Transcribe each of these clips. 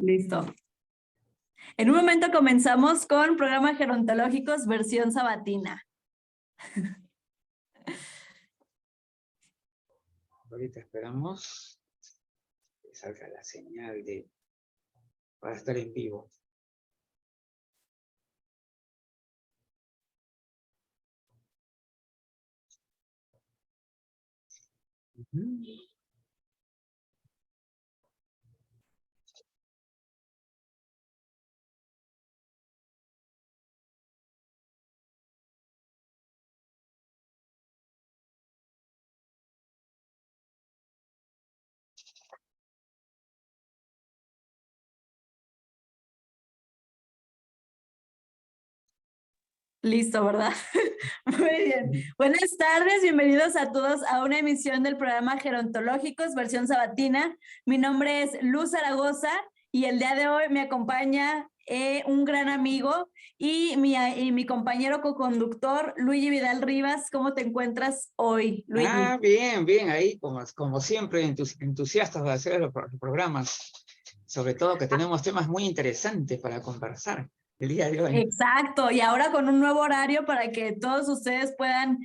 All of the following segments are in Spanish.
Listo. En un momento comenzamos con programas gerontológicos versión sabatina. Ahorita esperamos que salga la señal para estar en vivo. Listo, ¿verdad? Muy bien. Buenas tardes, bienvenidos a todos a una emisión del programa Gerontológicos, versión sabatina. Mi nombre es Luz Zaragoza y el día de hoy me acompaña un gran amigo y mi compañero coconductor, Luigi Vidal Rivas. ¿Cómo te encuentras hoy, Luigi? Bien, bien, ahí como siempre entusiastas de hacer los programas, sobre todo que tenemos temas muy interesantes para conversar el día de hoy. Exacto, y ahora con un nuevo horario para que todos ustedes puedan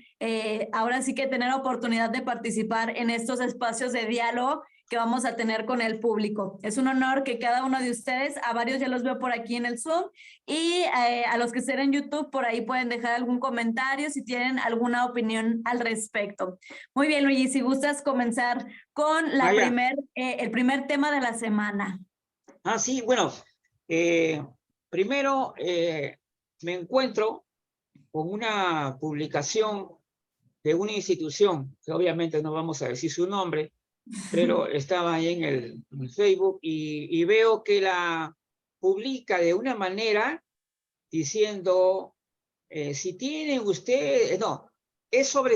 ahora sí que tener oportunidad de participar en estos espacios de diálogo que vamos a tener con el público. Es un honor que cada uno de ustedes, a varios ya los veo por aquí en el Zoom, y a los que estén en YouTube por ahí pueden dejar algún comentario si tienen alguna opinión al respecto. Muy bien, Luigi, si gustas comenzar con el primer tema de la semana. Sí, bueno, primero me encuentro con una publicación de una institución, que obviamente no vamos a decir su nombre, pero estaba ahí en el Facebook y veo que la publica de una manera diciendo, si tienen ustedes, no, es sobre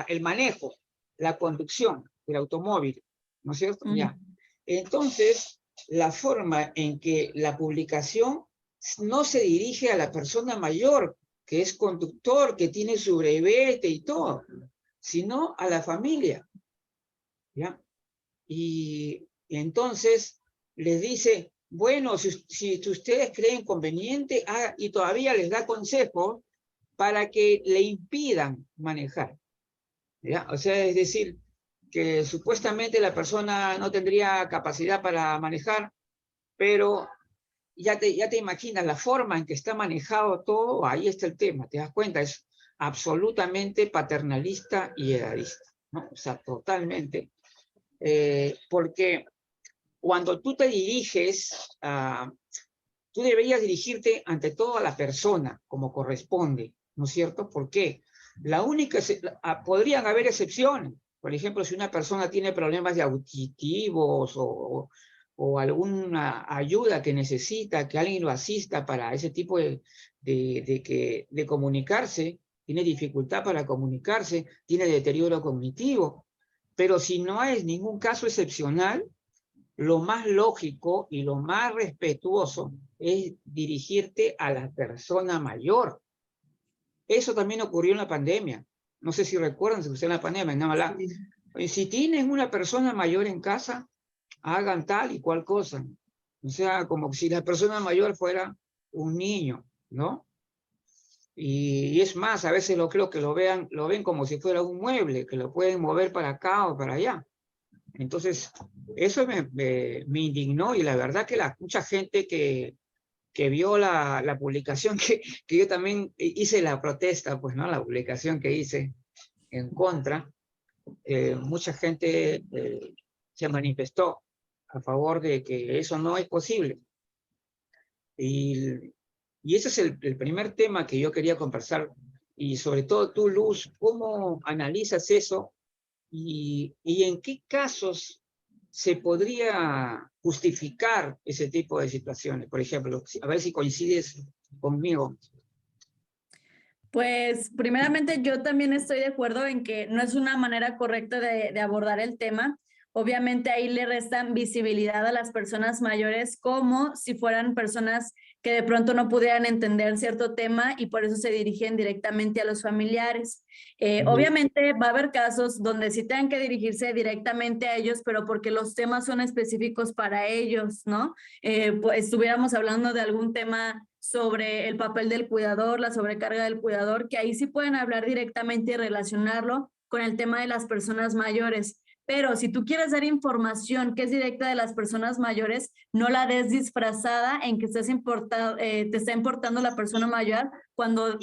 el manejo, la conducción del automóvil, ¿no es cierto? Ya. Entonces, la forma en que la publicación no se dirige a la persona mayor, que es conductor, que tiene su brevete y todo, sino a la familia, ¿ya? Y entonces les dice, bueno, si ustedes creen conveniente, y todavía les da consejo para que le impidan manejar, ¿ya? O sea, es decir, que supuestamente la persona no tendría capacidad para manejar, pero ya te imaginas la forma en que está manejado todo, ahí está el tema, te das cuenta, es absolutamente paternalista y edadista, ¿no? O sea, totalmente. Porque cuando tú te diriges, tú deberías dirigirte ante todo a la persona, como corresponde, ¿no es cierto? ¿Por qué? Podrían haber excepciones. Por ejemplo, si una persona tiene problemas de auditivos o alguna ayuda que necesita que alguien lo asista para ese tipo de comunicarse, tiene dificultad para comunicarse, tiene deterioro cognitivo. Pero si no es ningún caso excepcional, lo más lógico y lo más respetuoso es dirigirte a la persona mayor. Eso también ocurrió en la pandemia. No sé si recuerdan, si usted en la pandemia, nada más. Si tienen una persona mayor en casa, hagan tal y cual cosa. O sea, como si la persona mayor fuera un niño, ¿no? Y es más, a veces creo que lo ven como si fuera un mueble, que lo pueden mover para acá o para allá. Entonces, eso me indignó, y la verdad que mucha gente que vio la publicación, que yo también hice la protesta, pues, ¿no? La publicación que hice en contra, mucha gente se manifestó a favor de que eso no es posible. Y ese es el primer tema que yo quería conversar, y sobre todo tú, Luz, ¿cómo analizas eso? ¿Y en qué casos se podría justificar ese tipo de situaciones? Por ejemplo, a ver si coincides conmigo. Pues primeramente yo también estoy de acuerdo en que no es una manera correcta de abordar el tema, obviamente ahí le restan visibilidad a las personas mayores como si fueran personas que de pronto no pudieran entender cierto tema y por eso se dirigen directamente a los familiares. Obviamente va a haber casos donde sí tengan que dirigirse directamente a ellos, pero porque los temas son específicos para ellos, ¿no? Pues estuviéramos hablando de algún tema sobre el papel del cuidador, la sobrecarga del cuidador, que ahí sí pueden hablar directamente y relacionarlo con el tema de las personas mayores. Pero si tú quieres dar información que es directa de las personas mayores, no la des disfrazada en que te está importando la persona mayor cuando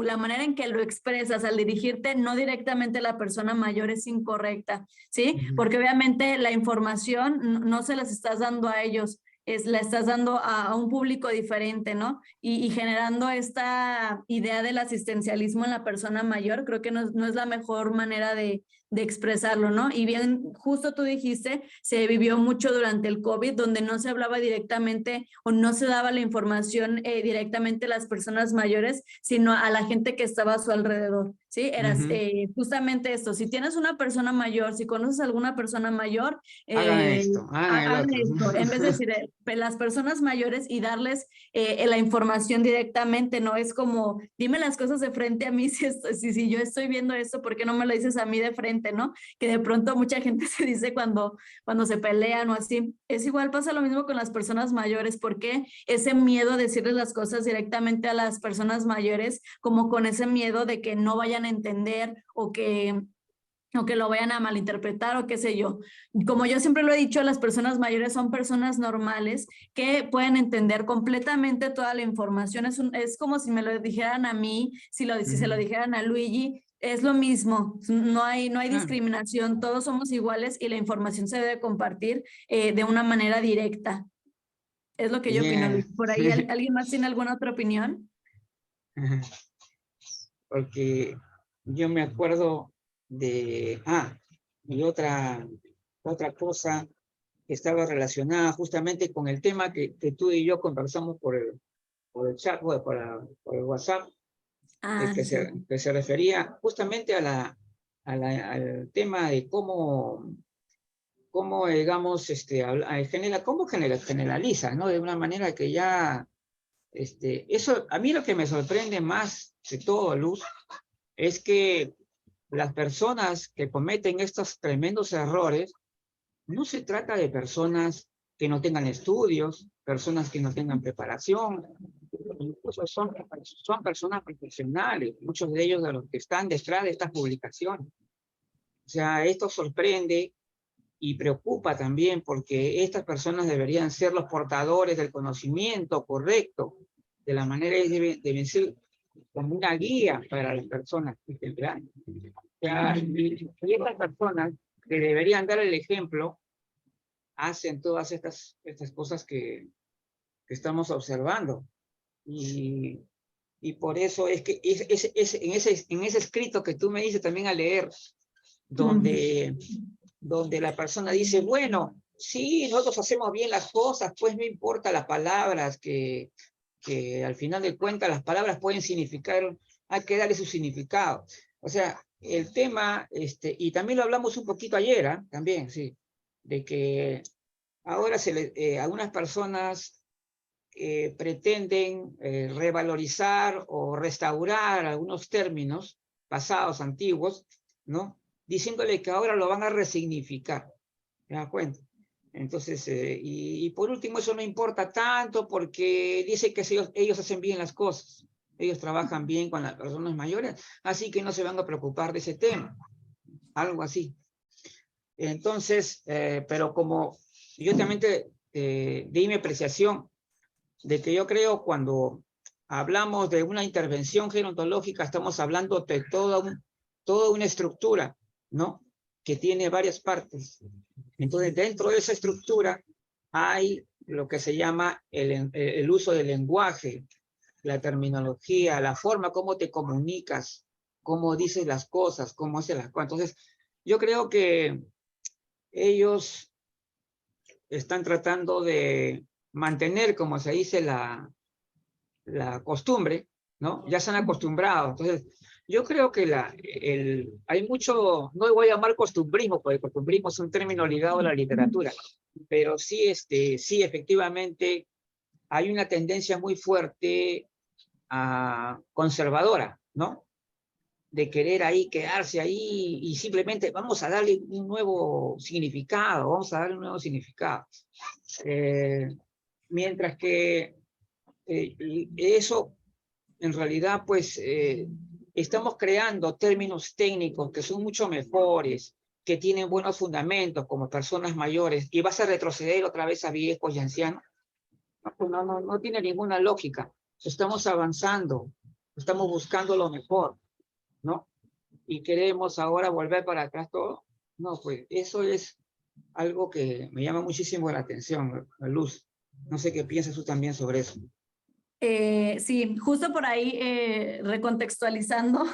la manera en que lo expresas al dirigirte no directamente a la persona mayor es incorrecta, ¿sí? Porque obviamente la información no se las estás dando a ellos, la estás dando a un público diferente, ¿no? Y generando esta idea del asistencialismo en la persona mayor, creo que no es la mejor manera de expresarlo, ¿no? Y bien, justo tú dijiste, se vivió mucho durante el COVID, donde no se hablaba directamente o no se daba la información directamente a las personas mayores, sino a la gente que estaba a su alrededor, ¿sí? Eras justamente esto, si tienes una persona mayor, si conoces a alguna persona mayor, Hagan esto, hagan el hagan otro. esto, en vez de decir las personas mayores y darles la información directamente, ¿no? Es como, dime las cosas de frente a mí, si yo estoy viendo esto, ¿por qué no me lo dices a mí de frente, ¿no? Que de pronto mucha gente se dice cuando se pelean o así. Es igual, pasa lo mismo con las personas mayores, porque ese miedo a decirles las cosas directamente a las personas mayores, como con ese miedo de que no vayan a entender o que lo vayan a malinterpretar o qué sé yo. Como yo siempre lo he dicho, las personas mayores son personas normales que pueden entender completamente toda la información. Es como si me lo dijeran a mí, si se lo dijeran a Luigi, es lo mismo, no hay discriminación, todos somos iguales y la información se debe compartir de una manera directa. Es lo que yo opino, Luis. ¿Por ahí alguien más tiene alguna otra opinión? Porque yo me acuerdo de, y otra cosa que estaba relacionada justamente con el tema que tú y yo conversamos por el chat, por el WhatsApp, que se refería justamente al tema de cómo digamos, cómo generaliza, ¿no? De una manera que ya, eso, a mí lo que me sorprende más de todo, Luz, es que las personas que cometen estos tremendos errores, no se trata de personas que no tengan estudios, personas que no tengan preparación, incluso son personas profesionales, muchos de ellos de los que están detrás de estas publicaciones. O sea, esto sorprende y preocupa también porque estas personas deberían ser los portadores del conocimiento correcto, de la manera que deben ser como una guía para las personas que tendrán. O sea, y estas personas que deberían dar el ejemplo hacen todas estas cosas que estamos observando. Y por eso es que en ese escrito que tú me dices también a leer, donde la persona dice, bueno, sí, nosotros hacemos bien las cosas, pues no importa las palabras, que al final de cuentas las palabras pueden significar, hay que darle su significado. O sea, el tema, y también lo hablamos un poquito ayer, también, sí, de que ahora algunas personas pretenden revalorizar o restaurar algunos términos pasados, antiguos, ¿no? Diciéndole que ahora lo van a resignificar. ¿Te das cuenta? Entonces, y por último, eso no importa tanto porque dice que ellos hacen bien las cosas. Ellos trabajan bien con las personas mayores, así que no se van a preocupar de ese tema. Algo así. Entonces, pero como yo también di mi apreciación de que yo creo cuando hablamos de una intervención gerontológica, estamos hablando de toda una estructura, ¿no? Que tiene varias partes. Entonces, dentro de esa estructura hay lo que se llama el uso del lenguaje, la terminología, la forma como te comunicas, cómo dices las cosas, cómo haces las cosas. Entonces, yo creo que ellos están tratando de mantener, como se dice, la costumbre, ¿no? Ya se han acostumbrado. Entonces, Yo creo que hay mucho, no voy a llamar costumbrismo, porque costumbrismo es un término ligado a la literatura, pero sí, sí, efectivamente, hay una tendencia muy fuerte conservadora, ¿no? De querer ahí quedarse ahí y simplemente vamos a darle un nuevo significado, vamos a darle un nuevo significado. Mientras que eso, en realidad, pues, estamos creando términos técnicos que son mucho mejores, que tienen buenos fundamentos como personas mayores, y vas a retroceder otra vez a viejos y ancianos. No tiene ninguna lógica. Estamos avanzando, estamos buscando lo mejor, ¿no? Y queremos ahora volver para atrás todo. No, pues eso es algo que me llama muchísimo la atención, Luz. No sé qué piensas tú también sobre eso. Sí, justo por ahí, recontextualizando,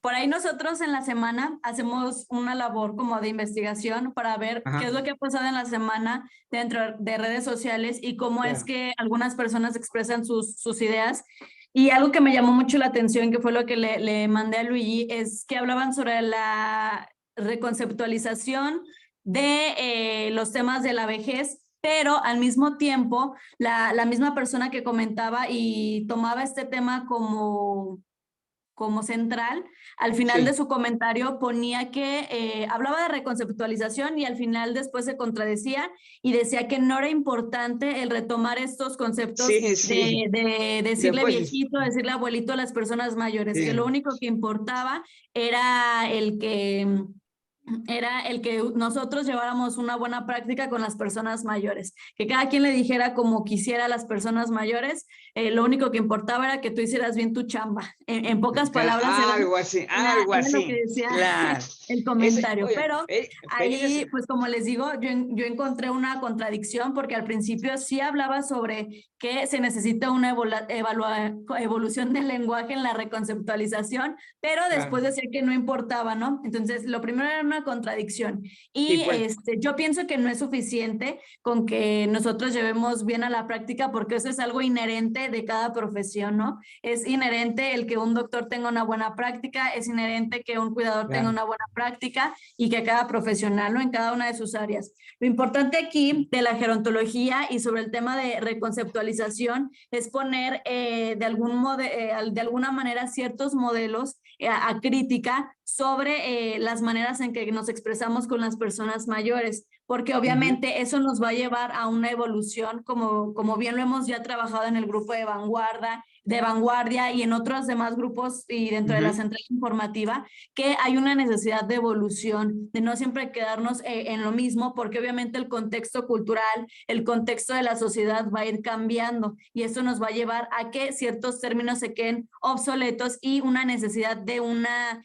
por ahí nosotros en la semana hacemos una labor como de investigación para ver Ajá. qué es lo que ha pasado en la semana dentro de redes sociales y cómo es que algunas personas expresan sus ideas. Y algo que me llamó mucho la atención, que fue lo que le mandé a Luigi, es que hablaban sobre la reconceptualización de los temas de la vejez, pero al mismo tiempo la misma persona que comentaba y tomaba este tema como central, al final de su comentario ponía que hablaba de reconceptualización y al final después se contradecía y decía que no era importante el retomar estos conceptos de decirle después, viejito, decirle abuelito a las personas mayores, que lo único que importaba era el que nosotros lleváramos una buena práctica con las personas mayores, que cada quien le dijera como quisiera a las personas mayores, lo único que importaba era que tú hicieras bien tu chamba. En pocas palabras, algo así, algo era así. lo que decía Claro. el comentario. Oye, pero ahí, pues como les digo, yo encontré una contradicción porque al principio sí hablaba sobre que se necesita una evolución del lenguaje en la reconceptualización, pero después decía que no importaba, ¿no? Entonces, lo primero era una contradicción. Y pues. yo pienso que no es suficiente con que nosotros llevemos bien a la práctica, porque eso es algo inherente de cada profesión, ¿no? Es inherente el que un doctor tenga una buena práctica, es inherente que un cuidador tenga una buena práctica y que cada profesional, ¿no? En cada una de sus áreas. Lo importante aquí de la gerontología y sobre el tema de reconceptualización es poner de alguna manera ciertos modelos a crítica sobre las maneras en que nos expresamos con las personas mayores, porque obviamente eso nos va a llevar a una evolución, como bien lo hemos ya trabajado en el grupo de vanguardia y en otros demás grupos y dentro de la central informativa, que hay una necesidad de evolución, de no siempre quedarnos en lo mismo, porque obviamente el contexto cultural, el contexto de la sociedad va a ir cambiando y eso nos va a llevar a que ciertos términos se queden obsoletos y una necesidad de una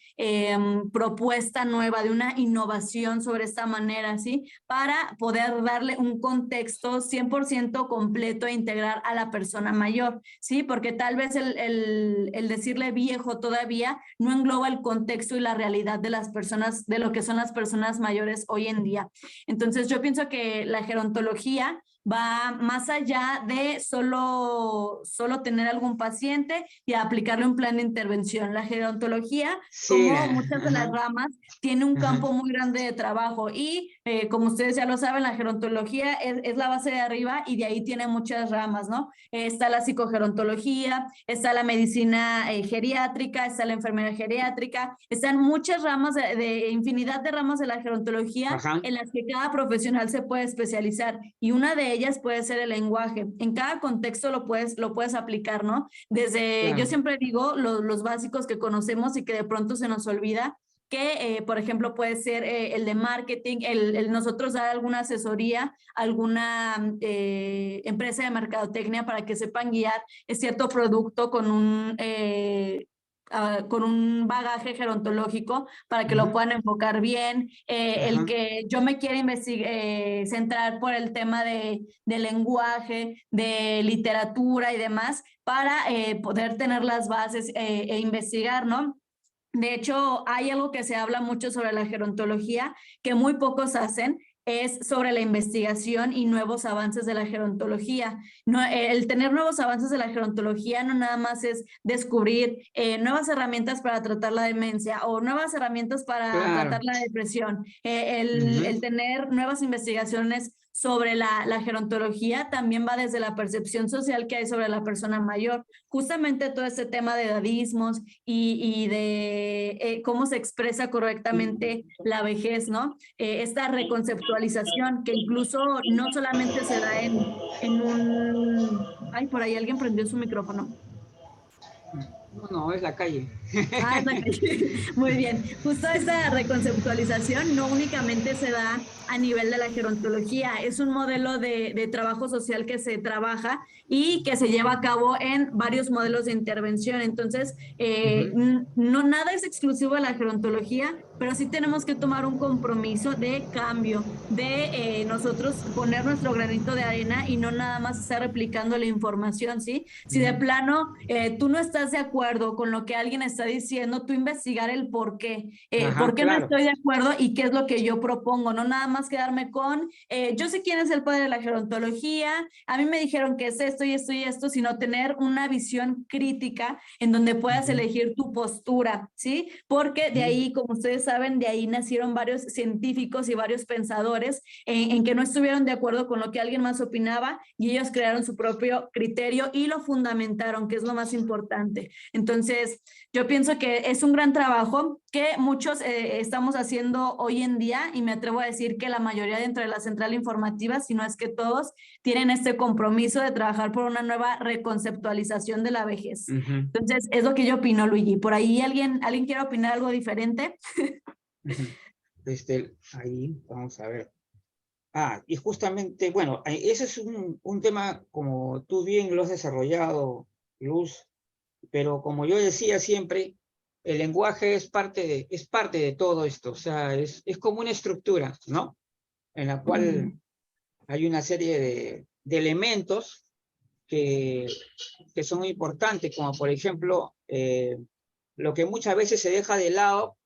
propuesta nueva, de una innovación sobre esta manera, ¿sí? Para poder darle un contexto 100% completo e integrar a la persona mayor, ¿sí? Porque tal vez el decirle viejo todavía no engloba el contexto y la realidad de las personas, de lo que son las personas mayores hoy en día. Entonces yo pienso que la gerontología va más allá de solo tener algún paciente y aplicarle un plan de intervención. La gerontología, como muchas de las ramas, tiene un campo muy grande de trabajo y como ustedes ya lo saben, la gerontología es la base de arriba y de ahí tiene muchas ramas, ¿no? Está la psicogerontología, está la medicina geriátrica, está la enfermería geriátrica, están muchas ramas de infinidad de ramas de la gerontología en las que cada profesional se puede especializar y una de ellas puede ser el lenguaje. En cada contexto lo puedes aplicar, ¿no? Desde, yo siempre digo, los básicos que conocemos y que de pronto se nos olvida, que, por ejemplo, puede ser el de marketing, el nosotros dar alguna asesoría, alguna empresa de mercadotecnia para que sepan guiar cierto producto con un bagaje gerontológico para que lo puedan enfocar bien, el que yo me quiera centrar por el tema de lenguaje, de literatura y demás, para poder tener las bases e investigar, ¿no? De hecho, hay algo que se habla mucho sobre la gerontología que muy pocos hacen, es sobre la investigación y nuevos avances de la gerontología. No, el tener nuevos avances de la gerontología no nada más es descubrir nuevas herramientas para tratar la demencia o nuevas herramientas para tratar Claro. la depresión. Ujú. El tener nuevas investigaciones sobre la gerontología también va desde la percepción social que hay sobre la persona mayor. Justamente todo este tema de edadismos y de cómo se expresa correctamente la vejez, ¿no? Esta reconceptualización que incluso no solamente se da en un... Ay, por ahí alguien prendió su micrófono. No, no, es la calle. Ah, es la calle. Muy bien. Justo esta reconceptualización no únicamente se da a nivel de la gerontología, es un modelo de trabajo social que se trabaja y que se lleva a cabo en varios modelos de intervención. Entonces, Ujú. no nada es exclusivo de la gerontología, pero sí tenemos que tomar un compromiso de cambio, de nosotros poner nuestro granito de arena y no nada más estar replicando la información, ¿sí? Si de Ujú. plano tú no estás de acuerdo con lo que alguien está diciendo, tú investigar el Ajá, por qué no claro. estoy de acuerdo y qué es lo que yo propongo, no nada más quedarme con, yo sé quién es el padre de la gerontología, a mí me dijeron que es esto y esto y esto, sino tener una visión crítica en donde puedas Ujú. elegir tu postura, ¿sí? Porque de Ujú. ahí, como ustedes saben, de ahí nacieron varios científicos y varios pensadores en que no estuvieron de acuerdo con lo que alguien más opinaba y ellos crearon su propio criterio y lo fundamentaron, que es lo más importante. Entonces, yo pienso que es un gran trabajo que muchos estamos haciendo hoy en día y me atrevo a decir que la mayoría dentro de la central informativa, si no es que todos, tienen este compromiso de trabajar por una nueva reconceptualización de la vejez. Ujú. Entonces, es lo que yo opino, Luigi. ¿Por ahí alguien quiere opinar algo diferente? Ujú. Ahí, vamos a ver. Y justamente, bueno, ese es un tema, como tú bien lo has desarrollado, Luz, pero como yo decía siempre, el lenguaje es parte de todo esto, o sea, es como una estructura, ¿no? En la cual hay una serie de elementos que, que son importantes, como por ejemplo, lo que muchas veces se deja de lado,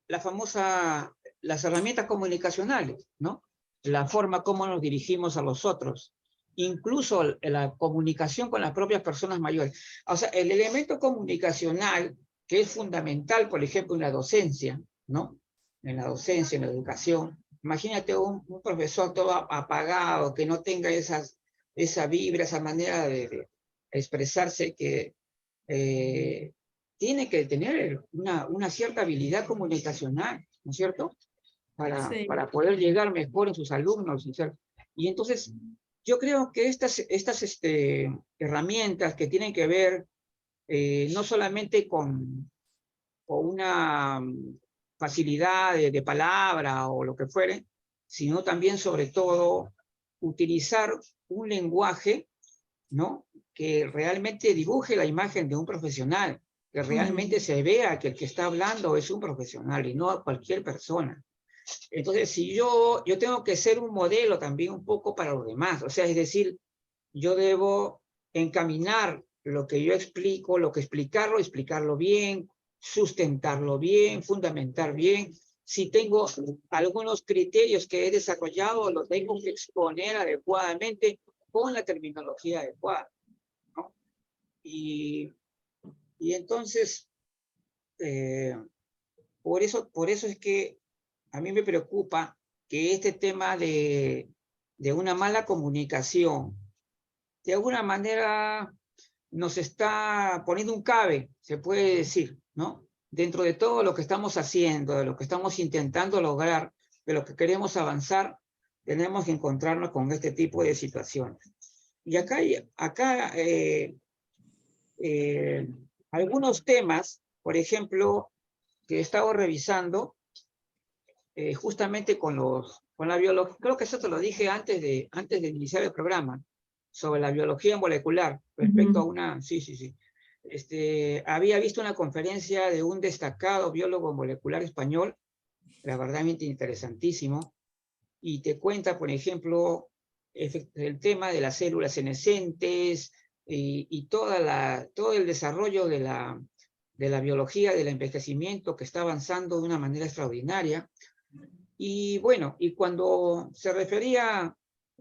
la famosa, las herramientas comunicacionales, ¿no? La forma como nos dirigimos a los otros, incluso la comunicación con las propias personas mayores. O sea, el elemento comunicacional, que es fundamental, por ejemplo, en la docencia, ¿no? En la docencia, en la educación. Imagínate un profesor todo apagado, que no tenga esa vibra, esa manera de expresarse que eh, tiene que tener una cierta habilidad comunicacional, ¿no es cierto? Sí. Para poder llegar mejor en sus alumnos. Y entonces, yo creo que estas herramientas que tienen que ver no solamente con una facilidad de palabra o lo que fuere, sino también, sobre todo, utilizar un lenguaje, ¿no? Que realmente dibuje la imagen de un profesional, que realmente se vea que el que está hablando es un profesional y no a cualquier persona. Entonces, si yo tengo que ser un modelo también un poco para los demás, o sea, es decir, yo debo encaminar lo que yo explico, lo que explicarlo bien, sustentarlo bien, fundamentar bien. Si tengo algunos criterios que he desarrollado, los tengo que exponer adecuadamente con la terminología adecuada, ¿no? Y, y entonces, eh, por eso es que a mí me preocupa que este tema de una mala comunicación, de alguna manera nos está poniendo un cabe, se puede decir, ¿no? Dentro de todo lo que estamos haciendo, de lo que estamos intentando lograr, de lo que queremos avanzar, tenemos que encontrarnos con este tipo de situaciones. Y acá eh, algunos temas, por ejemplo, que he estado revisando, justamente con la biología, creo que eso te lo dije antes de iniciar el programa, sobre la biología molecular, respecto a una, sí, sí, sí. Había visto una conferencia de un destacado biólogo molecular español, la verdad interesantísimo, y te cuenta, por ejemplo, el tema de las células senescentes y todo el desarrollo de la biología del envejecimiento que está avanzando de una manera extraordinaria. Y bueno, y cuando se refería,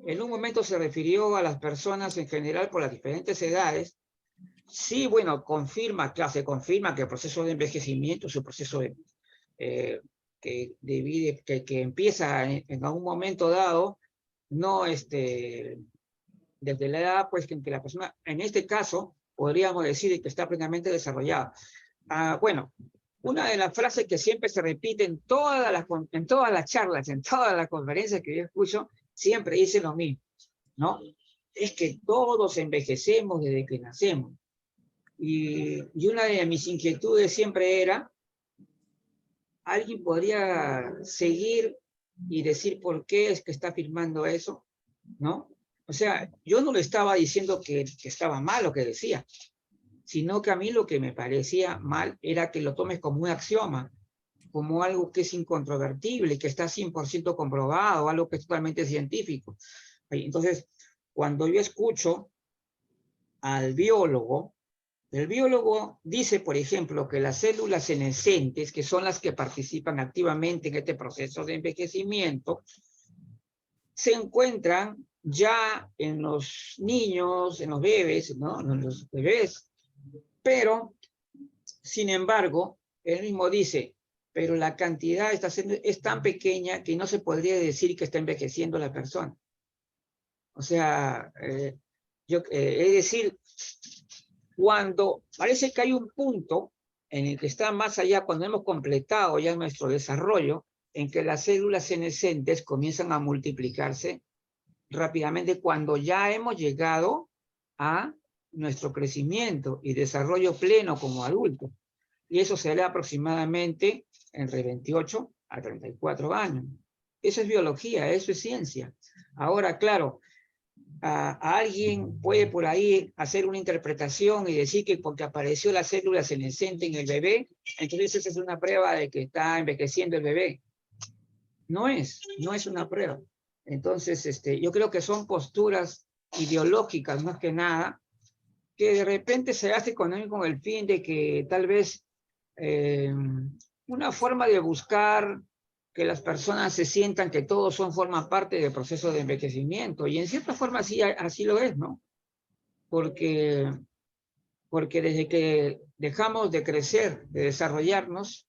en un momento se refirió a las personas en general por las diferentes edades, sí, bueno, se confirma que el proceso de envejecimiento es un proceso que empieza en algún momento dado, no desde la edad, pues que la persona, en este caso, podríamos decir que está plenamente desarrollada. Bueno, una de las frases que siempre se repite en todas las charlas, en todas las conferencias que yo escucho, siempre dice lo mismo, ¿no? Es que todos envejecemos desde que nacemos. Y una de mis inquietudes siempre era, ¿alguien podría seguir y decir por qué es que está afirmando eso? ¿No? O sea, yo no le estaba diciendo que estaba mal lo que decía, sino que a mí lo que me parecía mal era que lo tomes como un axioma, como algo que es incontrovertible, que está 100% comprobado, algo que es totalmente científico. Entonces, cuando yo escucho al biólogo, el biólogo dice, por ejemplo, que las células senescentes, que son las que participan activamente en este proceso de envejecimiento, se encuentran ya en los niños, en los bebés, ¿no? En los bebés. Pero, sin embargo, él mismo dice, pero la cantidad es tan pequeña que no se podría decir que está envejeciendo la persona. O sea, es decir, cuando parece que hay un punto en el que está más allá, cuando hemos completado ya nuestro desarrollo, en que las células senescentes comienzan a multiplicarse rápidamente cuando ya hemos llegado a nuestro crecimiento y desarrollo pleno como adultos. Y eso se da aproximadamente entre 28 a 34 años. Eso es biología, eso es ciencia. Ahora, claro, a alguien puede por ahí hacer una interpretación y decir que porque apareció la célula senescente en el bebé, entonces esa es una prueba de que está envejeciendo el bebé. No es una prueba. Entonces, yo creo que son posturas ideológicas más que nada, que de repente se hace con el fin de que tal vez una forma de buscar que las personas se sientan que todos forman parte del proceso de envejecimiento. Y en cierta forma así lo es, ¿no? Porque desde que dejamos de crecer, de desarrollarnos,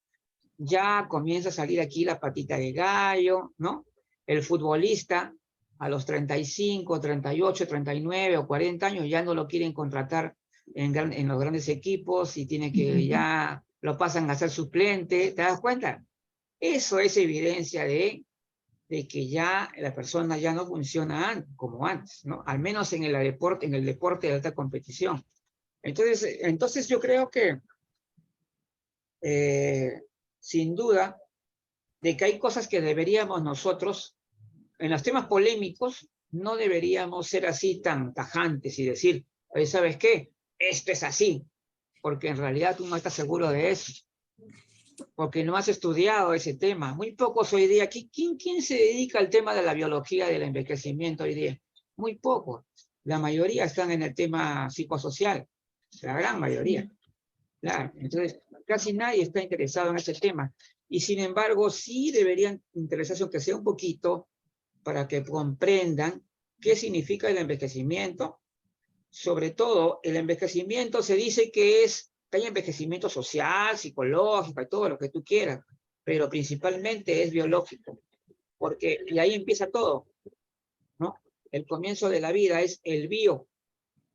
ya comienza a salir aquí la patita de gallo, ¿no? El futbolista a los 35, 38, 39 o 40 años ya no lo quieren contratar en los grandes equipos y tiene que ya lo pasan a ser suplente, ¿te das cuenta? Eso es evidencia de que ya la persona ya no funciona como antes, ¿no? Al menos en el deporte de alta competición. Entonces yo creo que sin duda de que hay cosas que deberíamos nosotros, en los temas polémicos, no deberíamos ser así tan tajantes y decir, oye, ¿sabes qué? Esto es así, porque en realidad tú no estás seguro de eso, porque no has estudiado ese tema. Muy pocos hoy día, ¿quién se dedica al tema de la biología del envejecimiento hoy día? Muy pocos. La mayoría están en el tema psicosocial, la gran mayoría. Claro, entonces casi nadie está interesado en ese tema. Y sin embargo, sí deberían interesarse, aunque sea un poquito, para que comprendan qué significa el envejecimiento. Sobre todo, el envejecimiento se dice que hay envejecimiento social, psicológico y todo lo que tú quieras, pero principalmente es biológico, y ahí empieza todo, ¿no? El comienzo de la vida es el bio,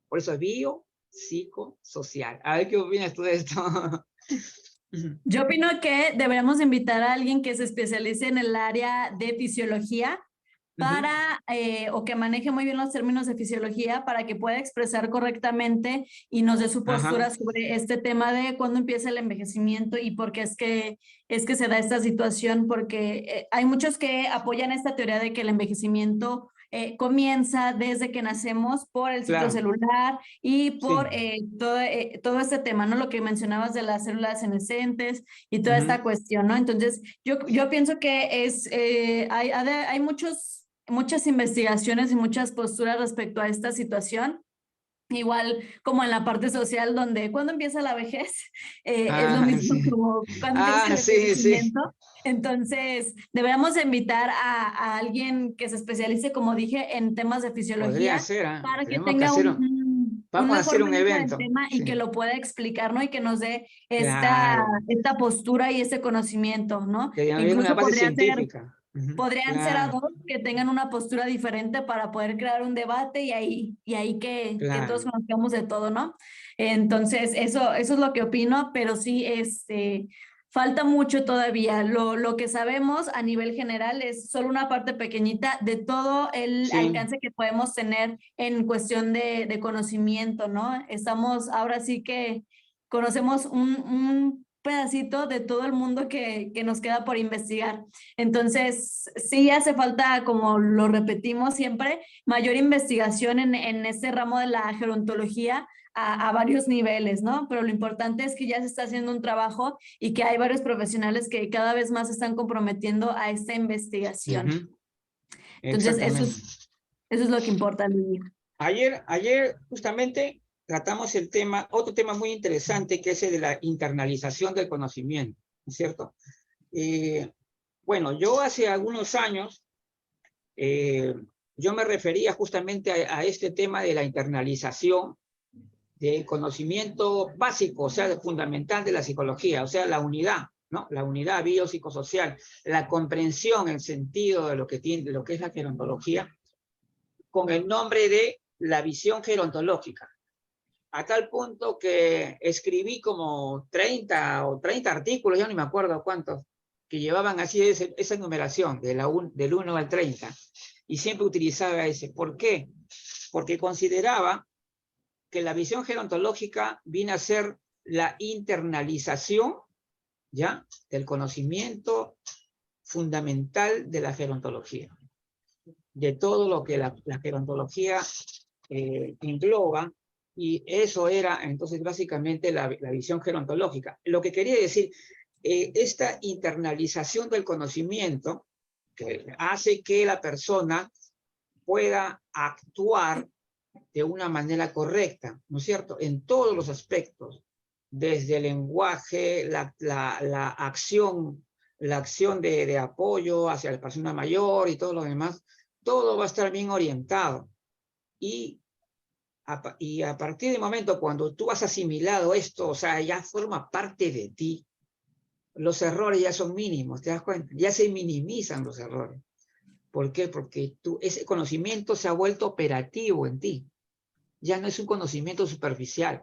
por eso es bio, psicosocial. A ver qué opinas tú de esto. Yo opino que deberíamos invitar a alguien que se especialice en el área de fisiología o que maneje muy bien los términos de fisiología para que pueda expresar correctamente y nos dé su postura sobre este tema de cuándo empieza el envejecimiento y por qué es que se da esta situación, porque hay muchos que apoyan esta teoría de que el envejecimiento comienza desde que nacemos por el ciclo celular y por todo este tema, ¿no? Lo que mencionabas de las células senescentes y toda esta cuestión, ¿no? Entonces, yo pienso que hay muchas investigaciones y muchas posturas respecto a esta situación Igual como en la parte social, donde ¿cuándo empieza la vejez? Es lo mismo Sí. como cuando empieza el Sí, sí. envejecimiento. Entonces, deberíamos invitar a alguien que se especialice, como dije, en temas de Podría fisiología ser, ¿ah? para que Tenemos que tenga hacer un vamos a mejor hacer un manejo del evento. tema y que Sí, lo pueda explicar, ¿no? Y que nos dé claro. esta postura y ese conocimiento, ¿no? Que ya hay una Incluso base científica. Ujú, podrían ser a claro, dos que tengan una postura diferente para poder crear un debate y ahí que todos claro. conozcamos de todo, ¿no? Entonces, eso es lo que opino, pero sí, falta mucho todavía. Lo que sabemos a nivel general es solo una parte pequeñita de todo el Sí. alcance que podemos tener en cuestión de conocimiento, ¿no? Estamos ahora sí que conocemos un pedacito de todo el mundo que nos queda por investigar. Entonces, sí hace falta, como lo repetimos siempre, mayor investigación en este ramo de la gerontología a varios niveles, ¿no? Pero lo importante es que ya se está haciendo un trabajo y que hay varios profesionales que cada vez más se están comprometiendo a esta investigación. Ujú, Entonces, exactamente. eso es lo que importa, Lidia. Ayer justamente tratamos el tema, otro tema muy interesante, que es el de la internalización del conocimiento, ¿no es cierto? Eh, bueno, yo hace algunos años, eh, yo me refería justamente a este tema de la internalización del conocimiento básico, o sea, fundamental de la psicología, o sea, la unidad, ¿no? La unidad biopsicosocial, la comprensión, el sentido de lo que tiene, de lo que es la gerontología, con el nombre de la visión gerontológica. A tal punto que escribí como 30 artículos, ya no me acuerdo cuántos, que llevaban así esa numeración, del 1 al 30. Y siempre utilizaba ese. ¿Por qué? Porque consideraba que la visión gerontológica viene a ser la internalización, ¿ya?, del conocimiento fundamental de la gerontología, de todo lo que la gerontología engloba, y eso era entonces básicamente la visión gerontológica. Lo que quería decir, esta internalización del conocimiento que hace que la persona pueda actuar de una manera correcta, ¿no es cierto? En todos los aspectos, desde el lenguaje, la acción de apoyo hacia la persona mayor y todo lo demás, todo va a estar bien orientado. Y a partir del momento cuando tú has asimilado esto, o sea, ya forma parte de ti, los errores ya son mínimos, ¿te das cuenta? Ya se minimizan los errores. ¿Por qué? Porque ese conocimiento se ha vuelto operativo en ti. Ya no es un conocimiento superficial,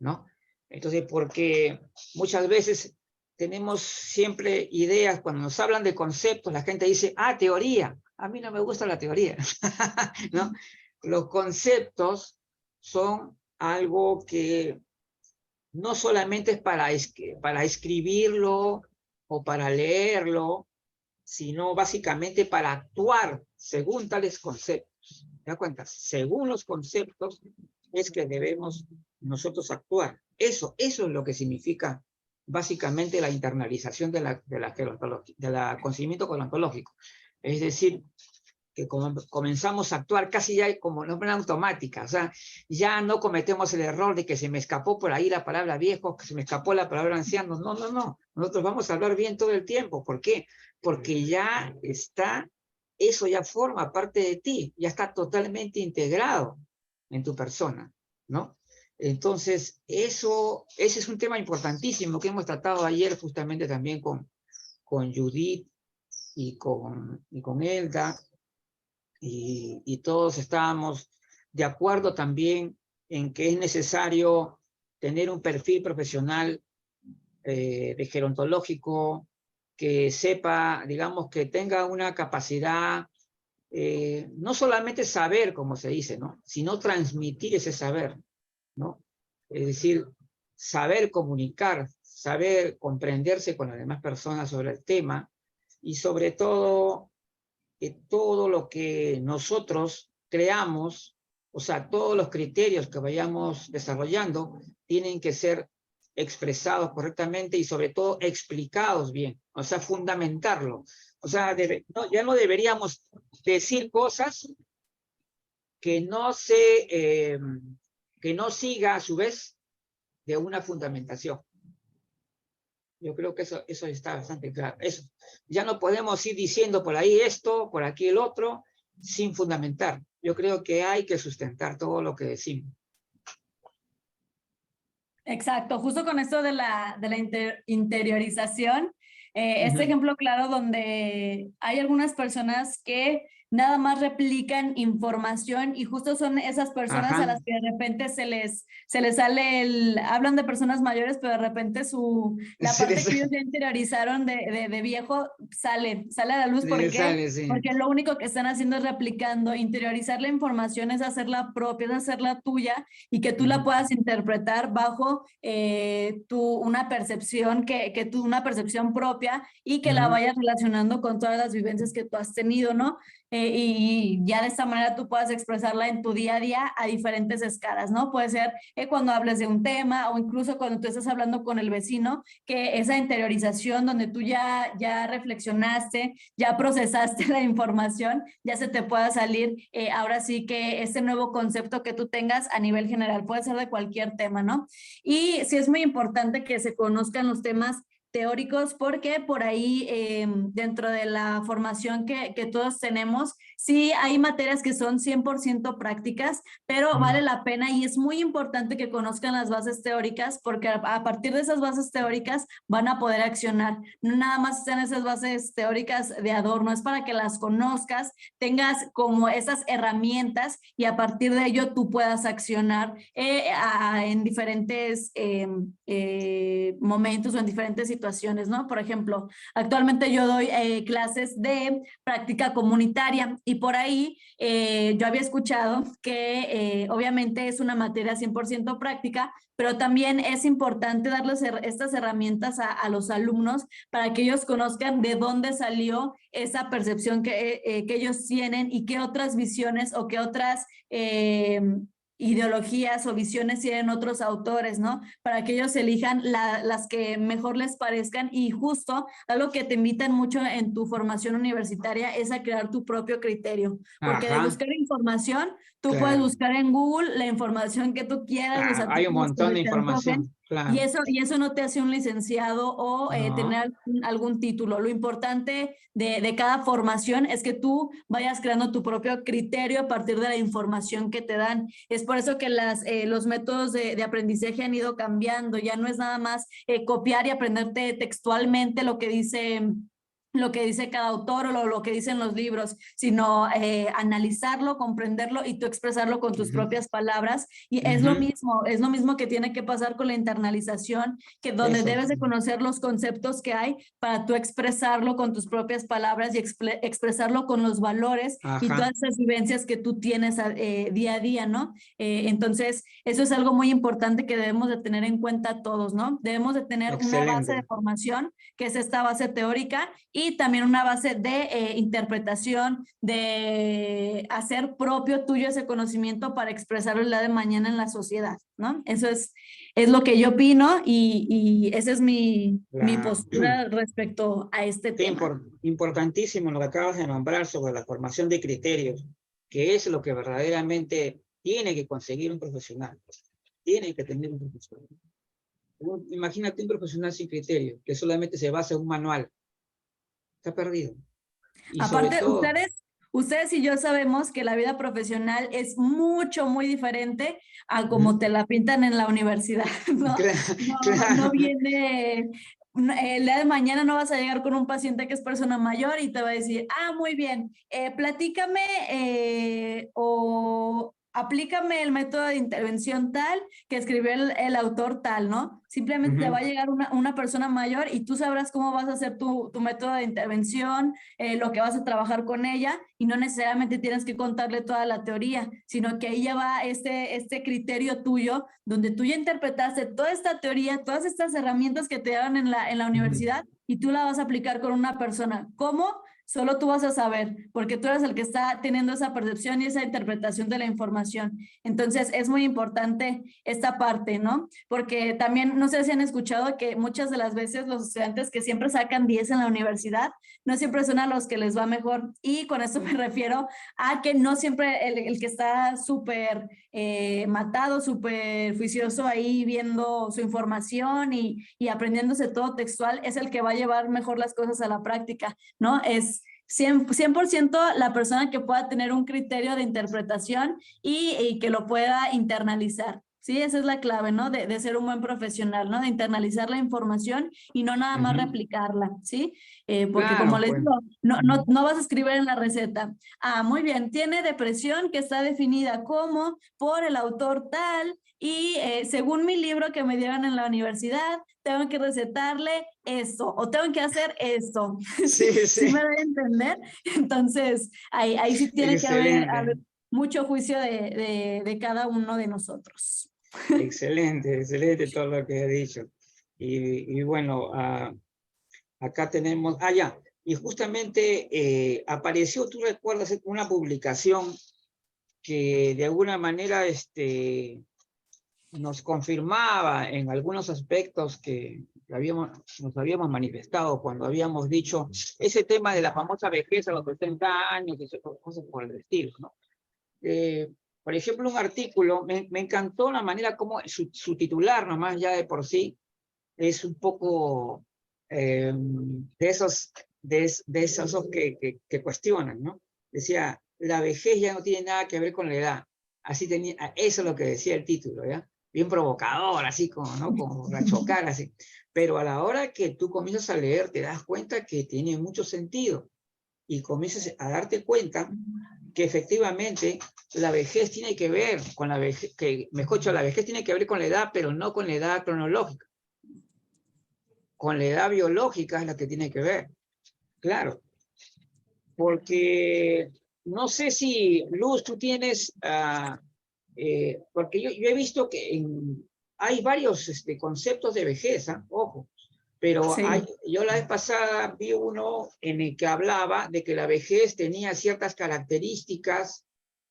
¿no? Entonces, porque muchas veces tenemos siempre ideas, cuando nos hablan de conceptos, la gente dice, teoría. A mí no me gusta la teoría, ¿no? Los conceptos son algo que no solamente es para escribirlo o para leerlo, sino básicamente para actuar según tales conceptos. ¿Te das cuenta? Según los conceptos es que debemos nosotros actuar. Eso es lo que significa básicamente la internalización de la conocimiento gerontológico. Es decir, que comenzamos a actuar casi ya como de manera automática, o sea, ya no cometemos el error de que se me escapó por ahí la palabra viejo, que se me escapó la palabra anciano, no, no, no, nosotros vamos a hablar bien todo el tiempo. ¿Por qué? Porque ya está, eso ya forma parte de ti, ya está totalmente integrado en tu persona, ¿no? Entonces, ese es un tema importantísimo que hemos tratado ayer justamente también con Judith y con Elda, y todos estábamos de acuerdo también en que es necesario tener un perfil profesional de gerontológico que sepa, digamos, que tenga una capacidad, no solamente saber, como se dice, ¿no?, sino transmitir ese saber, ¿no? Es decir, saber comunicar, saber comprenderse con las demás personas sobre el tema, y sobre todo que todo lo que nosotros creamos, o sea, todos los criterios que vayamos desarrollando, tienen que ser expresados correctamente y sobre todo explicados bien, o sea, fundamentarlo. O sea, ya no deberíamos decir cosas que no se que no siga a su vez de una fundamentación. Yo creo que eso está bastante claro. Eso. Ya no podemos ir diciendo por ahí esto, por aquí el otro, sin fundamentar. Yo creo que hay que sustentar todo lo que decimos. Exacto, justo con esto de la interiorización, este ejemplo claro donde hay algunas personas que nada más replican información y justo son esas personas a las que de repente se les sale hablan de personas mayores, pero de repente la parte que ellos ya interiorizaron de viejo sale a la luz. ¿Por qué? Porque lo único que están haciendo es replicando. Interiorizar la información es hacerla propia, es hacerla tuya y que tú la puedas interpretar bajo una percepción una percepción propia y que la vayas relacionando con todas las vivencias que tú has tenido, ¿no? Y ya de esta manera tú puedas expresarla en tu día a día a diferentes escalas, ¿no? Puede ser cuando hables de un tema o incluso cuando tú estás hablando con el vecino, que esa interiorización donde tú ya reflexionaste, ya procesaste la información, ya se te pueda salir ahora sí que ese nuevo concepto que tú tengas a nivel general, puede ser de cualquier tema, ¿no? Y sí es muy importante que se conozcan los temas teóricos porque por ahí dentro de la formación que todos tenemos, sí hay materias que son 100% prácticas, pero vale la pena y es muy importante que conozcan las bases teóricas porque a partir de esas bases teóricas van a poder accionar. No nada más están esas bases teóricas de adorno, es para que las conozcas, tengas como esas herramientas y a partir de ello tú puedas accionar en diferentes momentos o en diferentes situaciones, ¿no? Por ejemplo, actualmente yo doy clases de práctica comunitaria y por ahí yo había escuchado que obviamente es una materia 100% práctica, pero también es importante darles estas herramientas a los alumnos para que ellos conozcan de dónde salió esa percepción que ellos tienen y qué otras visiones o qué otras ideologías o visiones tienen otros autores, ¿no? Para que ellos elijan las que mejor les parezcan y justo algo que te invitan mucho en tu formación universitaria es a crear tu propio criterio, porque de buscar información, tú puedes buscar en Google la información que tú quieras, los hay un artículos montón que de te antojen, información, claro. y eso no te hace un licenciado o tener algún título. Lo importante de cada formación es que tú vayas creando tu propio criterio a partir de la información que te dan. Es por eso que los métodos de aprendizaje han ido cambiando. Ya no es nada más copiar y aprenderte textualmente lo que dice cada autor o lo que dicen los libros, sino analizarlo, comprenderlo y tú expresarlo con tus propias palabras. Y es lo mismo que tiene que pasar con la internalización, que donde debes de conocer los conceptos que hay para tú expresarlo con tus propias palabras y expresarlo con los valores y todas esas vivencias que tú tienes día a día, ¿no? Entonces, eso es algo muy importante que debemos de tener en cuenta todos, ¿no? Debemos de tener una base de formación, que es esta base teórica, y también una base de interpretación, de hacer propio tuyo ese conocimiento para expresarlo el día de mañana en la sociedad, ¿no? Eso es lo que yo opino y esa es mi postura respecto a este tema. Importantísimo lo que acabas de nombrar sobre la formación de criterios, que es lo que verdaderamente tiene que conseguir un profesional. Tiene que tener un profesional. Imagínate un profesional sin criterio, que solamente se basa en un manual. Está perdido. Y aparte, todo, ustedes y yo sabemos que la vida profesional es muy diferente a como te la pintan en la universidad, ¿no? No viene, el día de mañana no vas a llegar con un paciente que es persona mayor y te va a decir, muy bien, platícame o aplícame el método de intervención tal que escribió el autor tal, ¿no? Simplemente te va a llegar una persona mayor y tú sabrás cómo vas a hacer tu método de intervención, lo que vas a trabajar con ella y no necesariamente tienes que contarle toda la teoría, sino que ahí ya va este criterio tuyo donde tú ya interpretaste toda esta teoría, todas estas herramientas que te dan en la universidad y tú la vas a aplicar con una persona. ¿Cómo? Solo tú vas a saber, porque tú eres el que está teniendo esa percepción y esa interpretación de la información. Entonces, es muy importante esta parte, ¿no? Porque también, no sé si han escuchado que muchas de las veces los estudiantes que siempre sacan 10 en la universidad, no siempre son a los que les va mejor. Y con esto me refiero a que no siempre el que está súper matado, súper juicioso ahí viendo su información y aprendiéndose todo textual, es el que va a llevar mejor las cosas a la práctica, ¿no? Es 100% la persona que pueda tener un criterio de interpretación y que lo pueda internalizar. Sí, esa es la clave, ¿no? De ser un buen profesional, ¿no? De internalizar la información y no nada más Ujú. replicarla, ¿sí? Porque como Claro, les pues. digo, Ujú. no vas a escribir en la receta. Ah, muy bien, tiene depresión que está definida como por el autor tal y según mi libro que me dieron en la universidad, tengo que recetarle esto o tengo que hacer esto. ¿Sí, Sí, sí me sí. da a entender? Entonces, ahí sí tiene que haber Excelente. mucho juicio de cada uno de nosotros. Excelente, excelente todo lo que he dicho. Y bueno, acá tenemos, ya, y justamente apareció, tú recuerdas, una publicación que de alguna manera nos confirmaba en algunos aspectos que nos habíamos manifestado cuando habíamos dicho ese tema de la famosa vejez a los 70 años, y cosas por el estilo, ¿no? Por ejemplo, un artículo, me encantó la manera como su titular, nomás ya de por sí, es un poco de esos, de esos que cuestionan, ¿no? Decía, la vejez ya no tiene nada que ver con la edad. Así tenía, eso es lo que decía el título, ¿ya? Bien provocador, así como, ¿no? Como para chocar, así. Pero a la hora que tú comienzas a leer, te das cuenta que tiene mucho sentido y comienzas a darte cuenta que efectivamente la vejez tiene que ver con la vejez, que, mejor dicho, la vejez tiene que ver con la edad, pero no con la edad cronológica. Con la edad biológica es la que tiene que ver. Claro, porque no sé si, Luz, tú tienes, porque yo he visto que hay varios conceptos de vejez, ojo, pero Sí. yo la vez pasada vi uno en el que hablaba de que la vejez tenía ciertas características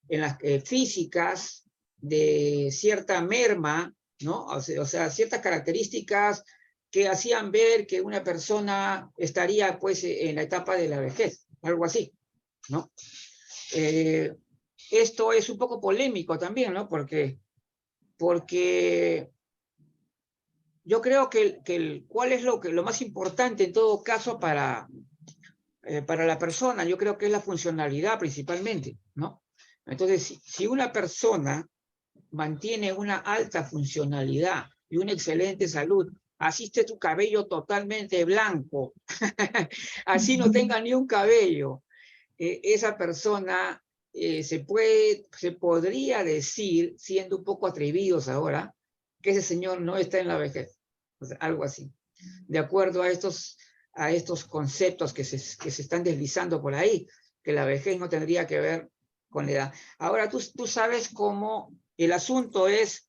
en las físicas de cierta merma, ¿no? O sea, ciertas características que hacían ver que una persona estaría pues en la etapa de la vejez, algo así, ¿no? Eh, Esto es un poco polémico también, ¿no? Porque yo creo que cuál es lo más importante en todo caso para la persona, yo creo que es la funcionalidad principalmente, ¿no? Entonces, si una persona mantiene una alta funcionalidad y una excelente salud, así esté tu cabello totalmente blanco, así no tenga ni un cabello, esa persona se podría decir, siendo un poco atrevidos ahora, que ese señor no está en la vejez, o sea, algo así, de acuerdo a estos conceptos que se están deslizando por ahí, que la vejez no tendría que ver con la edad. Ahora, tú sabes cómo el asunto es,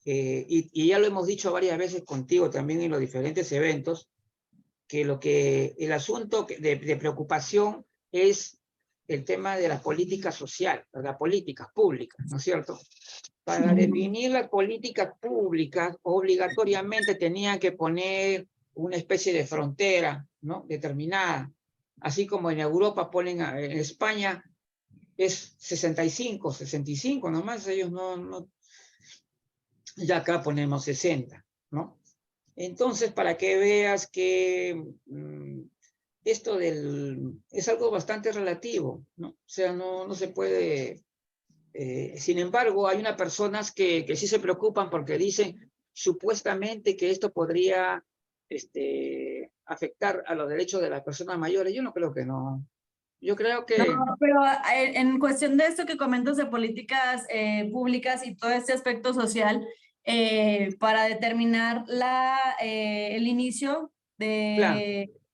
y ya lo hemos dicho varias veces contigo también en los diferentes eventos, que el asunto de preocupación es el tema de la política social, de las políticas públicas, ¿no es cierto? Para definir las políticas públicas, obligatoriamente tenían que poner una especie de frontera, ¿no? Determinada. Así como en Europa ponen, en España es 65 nomás, ellos no, ya acá ponemos 60, ¿no? Entonces, para que veas que esto es algo bastante relativo, ¿no? O sea, no se puede. Sin embargo, hay unas personas que sí se preocupan porque dicen supuestamente que esto podría afectar a los derechos de las personas mayores. Yo no creo que no. Yo creo No, que, pero en cuestión de esto que comentas de políticas públicas y todo este aspecto social, para determinar el inicio claro,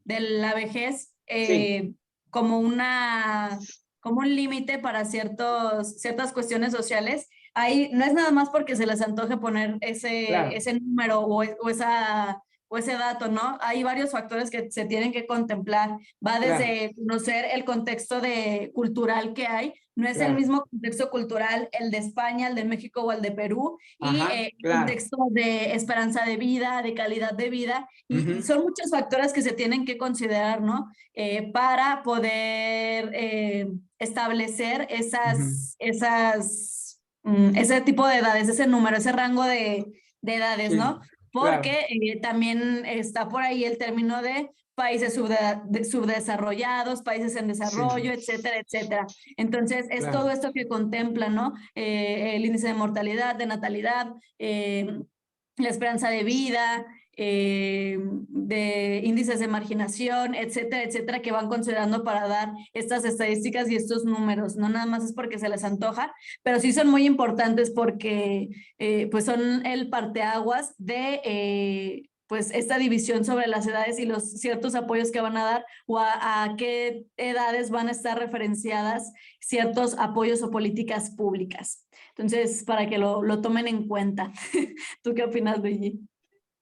de la vejez sí, como como un límite para ciertas cuestiones sociales, ahí no es nada más porque se les antoje poner claro. ese número o esa o ese dato, ¿no? Hay varios factores que se tienen que contemplar. Va desde conocer el contexto cultural que hay. No es el mismo contexto cultural el de España, el de México o el de Perú, y el contexto de esperanza de vida, de calidad de vida, y son muchos factores que se tienen que considerar, ¿no? Para poder establecer ese tipo de edades, ese número, ese rango de edades, ¿no? Porque también está por ahí el término de países subdesarrollados, países en desarrollo, etcétera, etcétera. Entonces, es todo esto que contempla, ¿no? El índice de mortalidad, de natalidad, la esperanza de vida, de índices de marginación, etcétera, etcétera, que van considerando para dar estas estadísticas y estos números. No nada más es porque se les antoja, pero sí son muy importantes porque pues son el parteaguas de pues esta división sobre las edades y los ciertos apoyos que van a dar o a qué edades van a estar referenciadas ciertos apoyos o políticas públicas. Entonces, para que lo tomen en cuenta. ¿Tú qué opinas, Luigi?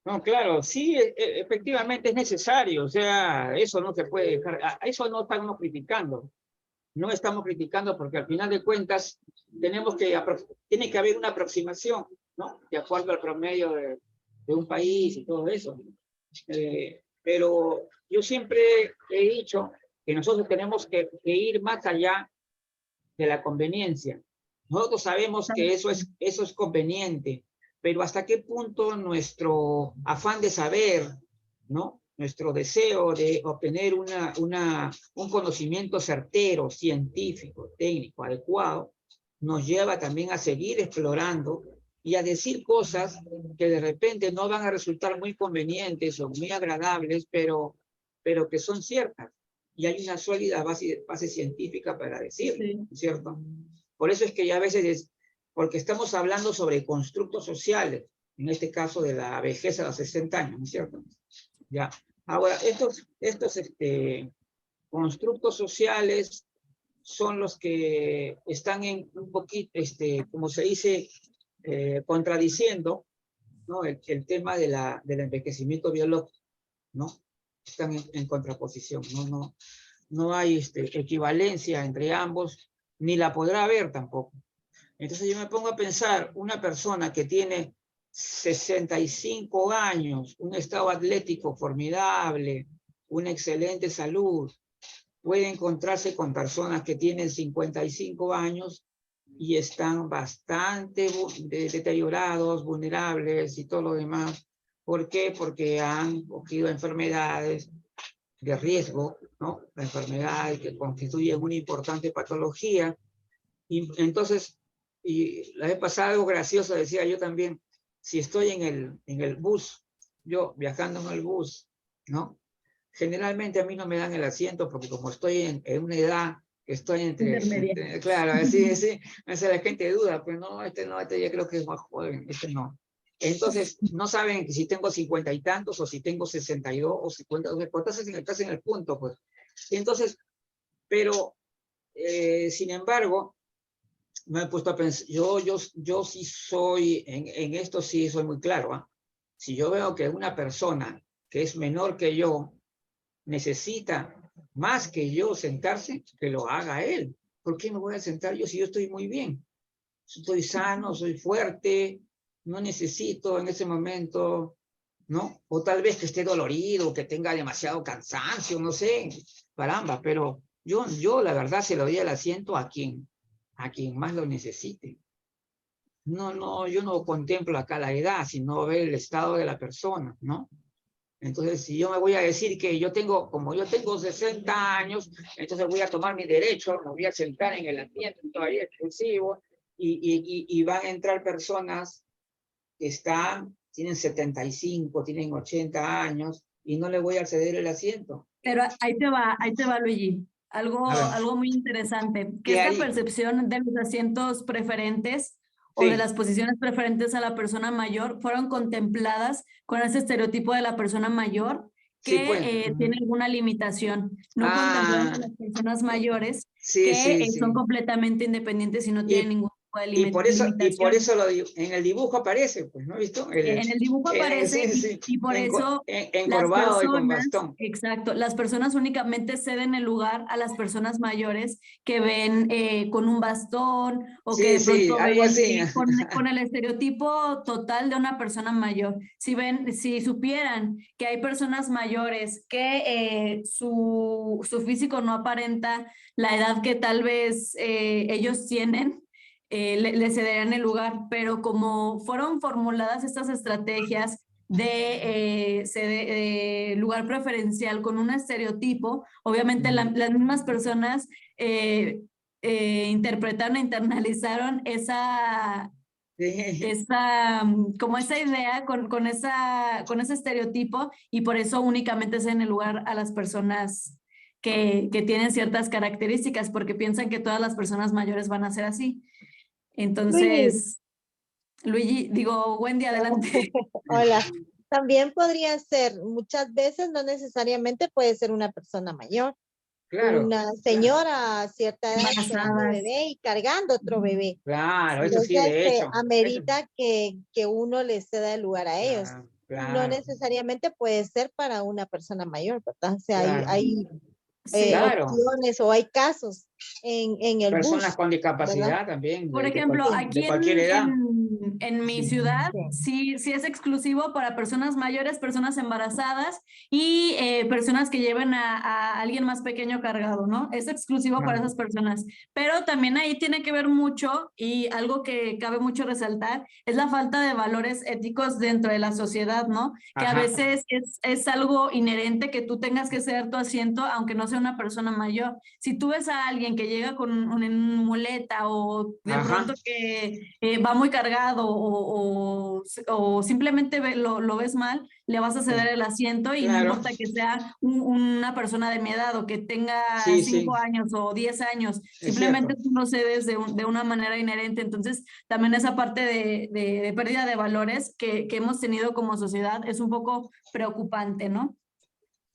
No, claro, sí, efectivamente es necesario, o sea, eso no se puede dejar, a eso no estamos criticando, no estamos criticando porque al final de cuentas tiene que haber una aproximación, ¿no? De acuerdo al promedio de un país y todo eso. Pero yo siempre he dicho que nosotros tenemos que ir más allá de la conveniencia. Nosotros sabemos que eso es conveniente, pero hasta qué punto nuestro afán de saber, ¿no? Nuestro deseo de obtener un conocimiento certero, científico, técnico, adecuado, nos lleva también a seguir explorando y a decir cosas que de repente no van a resultar muy convenientes o muy agradables, pero que son ciertas. Y hay una sólida base científica para decirlo, ¿cierto? Por eso es que ya a veces porque estamos hablando sobre constructos sociales, en este caso de la vejez a los 60 años, ¿no es cierto? Ya. Ahora, estos constructos sociales son los que están en un poquito, como se dice, contradiciendo, ¿no? El tema del envejecimiento biológico, ¿no? Están en contraposición, no hay equivalencia entre ambos, ni la podrá haber tampoco. Entonces yo me pongo a pensar, una persona que tiene 65 años, un estado atlético formidable, una excelente salud, puede encontrarse con personas que tienen 55 años y están bastante deteriorados, vulnerables y todo lo demás. ¿Por qué? Porque han cogido enfermedades de riesgo, ¿no? La enfermedad que constituye una importante patología. Y entonces, y la vez pasada algo gracioso decía yo también, si estoy en el bus, yo viajando en el bus, ¿no? Generalmente a mí no me dan el asiento porque como estoy en una edad que estoy entre claro, así, la gente duda, pues no, este yo creo que es más joven, no. Entonces, no saben si tengo 50 y tantos o si tengo 62 o 52, entonces estás en el punto, pues. Entonces, pero, sin embargo, me he puesto a pensar, yo sí soy, en esto sí soy muy claro, ¿eh? Si yo veo que una persona que es menor que yo necesita más que yo sentarse, que lo haga él. ¿Por qué me voy a sentar yo si yo estoy muy bien? Estoy sano, soy fuerte, no necesito en ese momento, ¿no? O tal vez que esté dolorido, que tenga demasiado cansancio, no sé, caramba, pero yo la verdad se lo doy el asiento a quien más lo necesite. No, yo no contemplo acá la edad, sino ver el estado de la persona, ¿no? Entonces, si yo me voy a decir que como yo tengo 60 años, entonces voy a tomar mi derecho, me voy a sentar en el asiento todavía exclusivo, y van a entrar personas que tienen 75, tienen 80 años, y no le voy a ceder el asiento. Pero ahí te va, Luigi. Algo muy interesante, que esta percepción de los asientos preferentes o de las posiciones preferentes a la persona mayor fueron contempladas con ese estereotipo de la persona mayor que tiene alguna limitación. No contemplaron a las personas mayores que son completamente independientes y no tienen ningún tipo de y por limitación. eso en el dibujo aparece, pues, ¿no has visto? En el dibujo aparece Sí, sí, y por eso las encorvado y con personas, bastón. exacto, las personas únicamente ceden el lugar a las personas mayores que ven con un bastón o que Sí, de sí, pronto algo ven así. con el estereotipo total de una persona mayor. Si supieran que hay personas mayores que su físico no aparenta la edad que tal vez ellos tienen, le cederían el lugar, pero como fueron formuladas estas estrategias de lugar preferencial con un estereotipo, obviamente las mismas personas interpretaron e internalizaron Sí, como esa idea con ese estereotipo y por eso únicamente se en el lugar a las personas que tienen ciertas características porque piensan que todas las personas mayores van a ser así. Luigi, Entonces, Luigi, digo, Wendy, adelante. hola. También podría ser, muchas veces no necesariamente puede ser una persona mayor, claro, una señora a cierta edad esperando Embarazadas. bebé y cargando otro bebé. claro, eso sí, Entonces, de hecho. Eso, amerita que uno les ceda el lugar a ellos. claro, No claro, necesariamente puede ser para una persona mayor, ¿verdad? O sea, claro, hay Sí. claro. opciones o hay casos en el Personas bus, con ¿verdad? discapacidad también, Por ejemplo, Sí, de aquí cualquier edad. en mi Sí. ciudad sí. sí es exclusivo para personas mayores, personas embarazadas y personas que lleven a alguien más pequeño cargado, ¿no? Es exclusivo para Ah, esas personas. Pero también ahí tiene que ver mucho y algo que cabe mucho resaltar es la falta de valores éticos dentro de la sociedad, ¿no? Que a ajá, veces es algo inherente que tú tengas que ceder tu asiento aunque no sea una persona mayor. Si tú ves a alguien que llega con una muleta o de ajá, pronto que va muy cargado o simplemente lo ves mal, le vas a ceder sí, el asiento y no claro, importa que sea una persona de mi edad o que tenga sí, 5 sí, años o 10 años, es simplemente cierto. tú lo cedes de una manera inherente. Entonces, también esa parte de pérdida de valores que hemos tenido como sociedad es un poco preocupante, ¿no?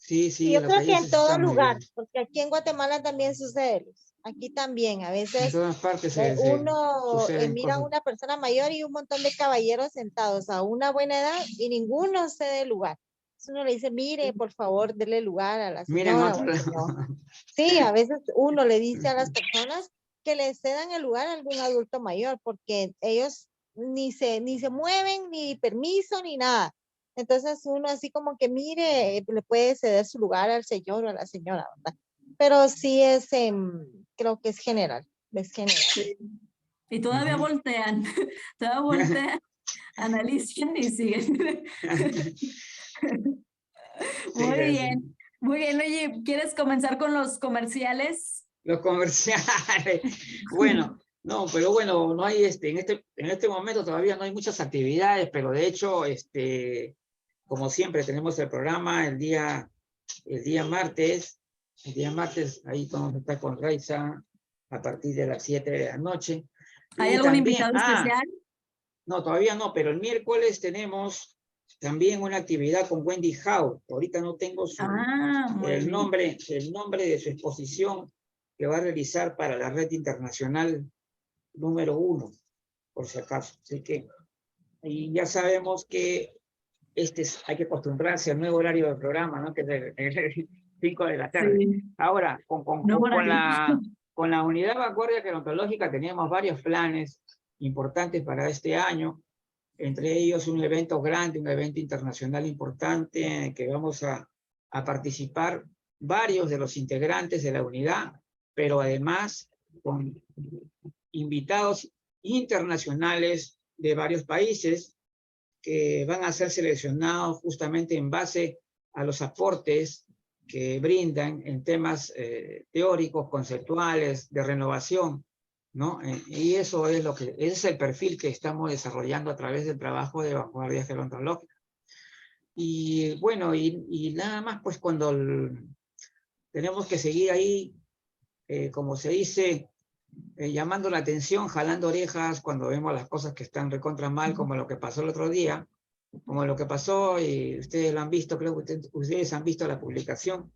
Sí, Y sí, yo lo que creo que en dices todo está muy lugar, bien. porque aquí en Guatemala también sucede, Luz. Aquí también, a En veces todas partes se uno suceden mira a cosas. una persona mayor y un montón de caballeros sentados a una buena edad y ninguno cede lugar. Entonces uno le dice, mire, por favor, dele lugar a la Miren señora o otro al lado. señor. Sí, a veces uno le dice a las personas que le cedan el lugar a algún adulto mayor, porque ellos ni se mueven, ni permiso, ni nada. Entonces uno así como que mire, le puede ceder su lugar al señor o a la señora, ¿verdad? Pero sí es, creo que es general, es general. Sí. Y todavía Ujú. voltean, todavía voltean, analizan y siguen. Sí, Muy así. bien, muy bien. Oye, ¿quieres comenzar con los comerciales? Los comerciales. Bueno, no, pero bueno, no hay en este momento todavía no hay muchas actividades, pero de hecho, como siempre, tenemos el programa el día martes. El día martes, ahí vamos a estar con Raiza a partir de las 7 de la noche. ¿Hay Y algún también, invitado especial? no, todavía no, pero el miércoles tenemos también una actividad con Wendy Howe. Ahorita no tengo Muy bien. el nombre de su exposición que va a realizar para la red internacional número 1, por si acaso. Así que, y ya sabemos que hay que acostumbrarse al nuevo horario del programa, ¿no? Que es el 5 de la tarde. Sí, Ahora, no horario. con la unidad vanguardia gerontológica teníamos varios planes importantes para este año, entre ellos un evento grande, un evento internacional importante en el que vamos a participar varios de los integrantes de la unidad, pero además con invitados internacionales de varios países que van a ser seleccionados justamente en base a los aportes que brindan en temas teóricos, conceptuales, de renovación, ¿no? Y eso es ese es el perfil que estamos desarrollando a través del trabajo de vanguardia gerontológica. Y bueno, y nada más, pues tenemos que seguir ahí, como se dice, llamando la atención, jalando orejas cuando vemos las cosas que están recontra mal, como lo que pasó el otro día, como lo que pasó, y ustedes lo han visto, creo que ustedes han visto la publicación,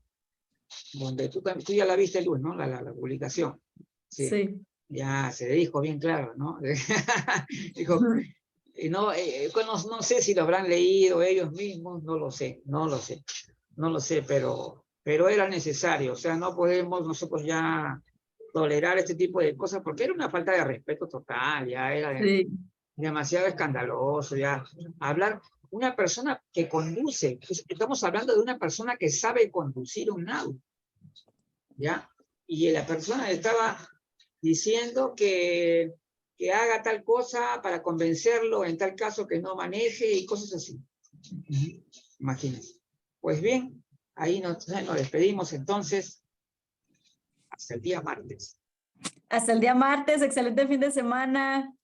donde tú ya la viste, Luz, ¿no? La publicación. Sí. Sí. Ya se dijo bien claro, ¿no? Dijo, y no, no sé si lo habrán leído ellos mismos, no lo sé, pero era necesario, o sea, no podemos nosotros ya tolerar este tipo de cosas porque era una falta de respeto total, ya era Sí. demasiado escandaloso, ya hablar, una persona que conduce, estamos hablando de una persona que sabe conducir un auto, ¿ya? Y la persona estaba diciendo que haga tal cosa para convencerlo, en tal caso que no maneje y cosas así. Imagínense. Pues bien, ahí nos despedimos entonces hasta el día martes. Hasta el día martes, excelente fin de semana.